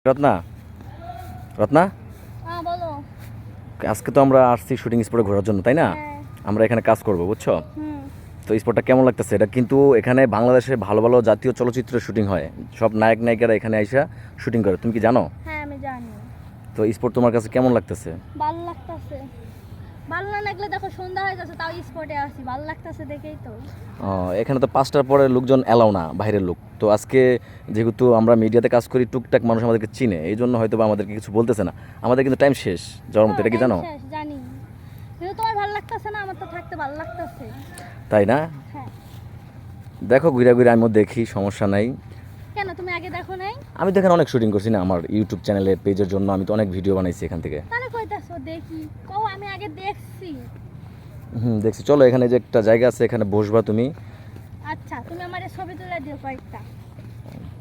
রত্না রত্না বলো। আজকে তো আমরা আসছি শুটিং স্পটে ঘোরার জন্য, তাই না? হ্যাঁ। আমরা এখানে কাজ করব, বুঝছো? হুম। তো স্পটটা কেমন লাগতেছে? এটা কিন্তু এখানে বাংলাদেশে ভালো ভালো জাতীয় চলচ্চিত্রের শুটিং হয়, সব নায়ক নায়িকারা এখানে আইসা শুটিং করে, তুমি কি জানো? হ্যাঁ, আমি জানি। তো স্পট তোমার কাছে কেমন লাগতেছে? ভালো লাগতেছে। ভালো না লাগলে দেখো সন্ধ্যা হয়ে যাচ্ছে, তাও স্পটে আসি, ভালো লাগতেছে দেখেই তো। এখানে তো 5টার পরে লোকজন এলাও না, বাইরের লোক। তো আজকে যেহেতু আমরা মিডিয়াতে কাজ করি, টুকটাক মানুষ আমাদেরকে চিনে, এই জন্য হয়তো বা আমাদেরকে কিছু বলতেছে না। আমাদের কিন্তু টাইম শেষ যাওয়ার মতো, এটা কি জানো? শেষ, জানি। কিন্তু তোমার ভালো লাগতেছে না, আমার তো থাকতে ভালো লাগতেছে। তাই না? হ্যাঁ। দেখো, ঘুরে ঘুরে আমিও দেখি, সমস্যা নাই। কেন, তুমি আগে দেখো নাই? আমি তো এখানে অনেক শুটিং করছি না, আমার ইউটিউব চ্যানেলে পেজের জন্য আমি তো অনেক ভিডিও বানাইছি এখান থেকে। তাহলে কইতাছো দেখি, কও আমি আগে দেখছি। দেখছি। চলো, এখানে যে একটা জায়গা আছে, এখানে বসবা তুমি। আচ্ছা, তুমি আমারে ছবি তুলে দিও কয়েকটা।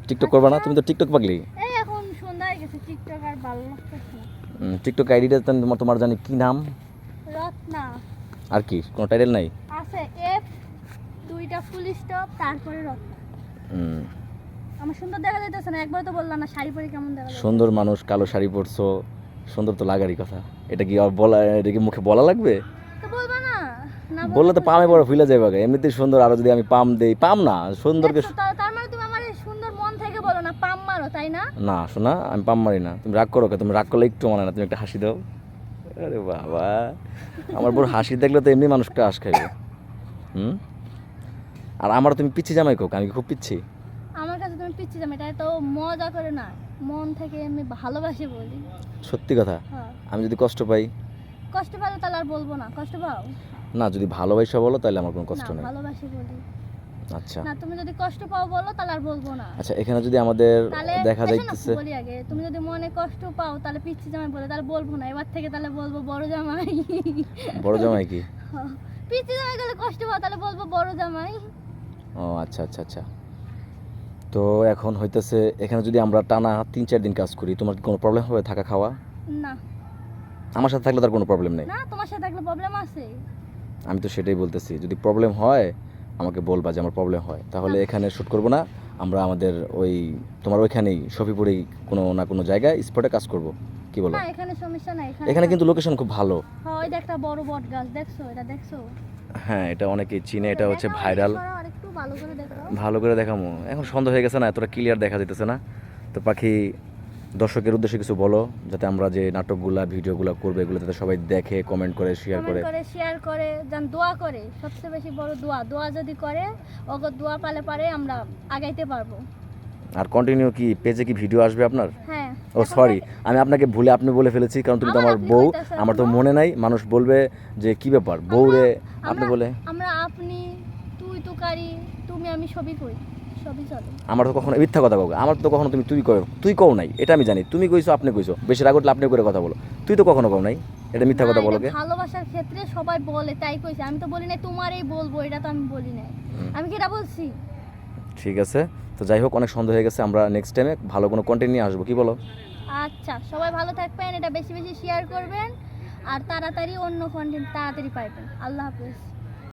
টিকটক করবা না? তুমি তো টিকটক পাগলি। এই এখন সন্ধ্যা হয়ে গেছে, টিকটক আর ভালো লাগতেছে না। টিকটক আইডিটা তোমার জানি কি নাম? রত্না। আর কি কোনো টাইটেল নাই? আছে এফ, দুইটা ফুল স্টপ, তারপরে রত্না। আমার সুন্দর দেখা যাইতেছে না? একবার তো বললাম না শাড়ি পরে কেমন দেখা যায়? সুন্দর মানুষ, কালো শাড়ি পরছো, সুন্দর তো লাগারই কথা। এটা কি আর বলা, এটা কি মুখে বলা লাগবে? তো বলবা না? না বললে তো পামে বড় ভুলে যাবে। এমনিতেই সুন্দর, আরো যদি আমি পাম দেই, পাম না সুন্দরকে। তার মানে তুমি আমার সুন্দর মন থেকে বলো না, পাম মারো, তাই না? না শোনা, আমি পাম মারি না। তুমি রাগ করো কে? তুমি রাগ করলে একটু মানে না, তুমি একটা হাসি দাও। আরে বাবা, আমার বড় হাসি দেখলে তো এমনি মানুষটা আশ খাইবে। আর আমার তুমি পিচ্ছি জামাই কোক, আমি খুব পিচ্ছি। আমার কাছে তুমি পিচ্ছি জামাই, এটা তো মজা করে না, মন থেকে এমনি ভালোবাসি বলি। সত্যি কথা। হ্যাঁ। আমি যদি কষ্ট পাই? কষ্ট পেলে তাহলে আর বলবো না, কষ্ট পাও না, যদি ভালোবাসা বলো তাহলে আমার কোনো কষ্ট না, নেই। ভালোবাসি বলি। আচ্ছা না, তুমি যদি কষ্ট পাও বলো তাহলে আর বলবো না। আচ্ছা, এখানে যদি আমাদের তাহলে দেখা শোনো, যাইতেছে। বলি আগে, তুমি যদি মনে কষ্ট পাও তাহলে পিচ্ছি জামাই বলে, তাহলে বলবো না, এবার থেকে তাহলে বলবো বড় জামাই। বড় জামাই কি? পিচ্ছি জামাই গেলে কষ্ট পাও তাহলে বলবো বড় জামাই। ও আচ্ছা আচ্ছা আচ্ছা। তো এখন হইতেছে, এখানে যদি আমরা টানা 3-4 দিন কাজ করি, তোমার কি কোনো প্রবলেম হবে থাকা খাওয়া? না। আমার সাথে থাকলে তার কোনো প্রবলেম নেই। না, তোমার সাথে থাকলে প্রবলেম আছে। আমি তো সেটাই বলতেছি, যদি প্রবলেম হয় আমাকে বলবা যে আমার প্রবলেম হয়, তাহলে এখানে শ্যুট করবো না। আমরা আমাদের ওই তোমার ওইখানেই শফিপুরেই কোনো না কোনো জায়গায় স্পটে কাজ করব, কি বলো? না, এখানে সমস্যা নাই। এখানে কিন্তু লোকেশন খুব ভালো। হ্যাঁ, ওই যে একটা বড় বট গাছ দেখছো, এটা দেখছো? হ্যাঁ, এটা অনেকেই চিনে, এটা হচ্ছে ভাইরাল। আর একটু ভালো করে দেখো। ভালো করে দেখামো, এখন সন্ধ্যা হয়ে গেছে না, এতটা ক্লিয়ার দেখা যেতেছে না। তো পাখি, দর্শকের উদ্দেশ্যে কিছু বলো, যাতে আমরা যে নাটকগুলা ভিডিওগুলো করবো এগুলো যাতে সবাই দেখে, কমেন্ট করে, শেয়ার করে যেন দোয়া করে, সবচেয়ে বেশি বড় দোয়া যদি করে, ওগো দোয়া পারে আমরা আগাইতে পারবো। আর কন্টিনিউ কি পেজে কি ভিডিও আসবে আপনার? হ্যাঁ। ও সরি, আমি আপনাকে ভুলে আপনি বলে ফেলেছি, কারণ তুমি তো আমার বউ। আমার তো মনে নাই, মানুষ বলবে যে কি ব্যাপার বউরে আপনি বলে। আমরা আপনি, তুই তুকারি, তুমি আমি সবই কই, সবই চলে। আমার তো কখনো মিথ্যা কথা কও, আমার তো কখনো তুমি তুই কও নাই, এটা আমি জানি। তুমি কইছো, আপনি কইছো, বেশি রাগ উঠলে আপনি করে কথা বলো। তুই তো কখনো কও নাই, এটা মিথ্যা কথা বলো কে? ভালোবাসার ক্ষেত্রে সবাই বলে, তাই কইছে। আমি তো বলি নাই তোমারই বলবো, এটা তো আমি বলি নাই। আমি কি এটা বলছি? ঠিক আছে, তো যাই হোক, অনেক সন্দেহ হয়ে গেছে। আমরা নেক্সট টাইমে ভালো কোনো কন্টেন্ট নিয়ে আসবো, কি বলো? আচ্ছা, সবাই ভালো থাকবেন, এটা বেশি বেশি শেয়ার করবেন, আর তাড়াতাড়ি অন্য কন্টেন্ট তাড়াতাড়ি পাইবেন। আল্লাহ হাফেজ।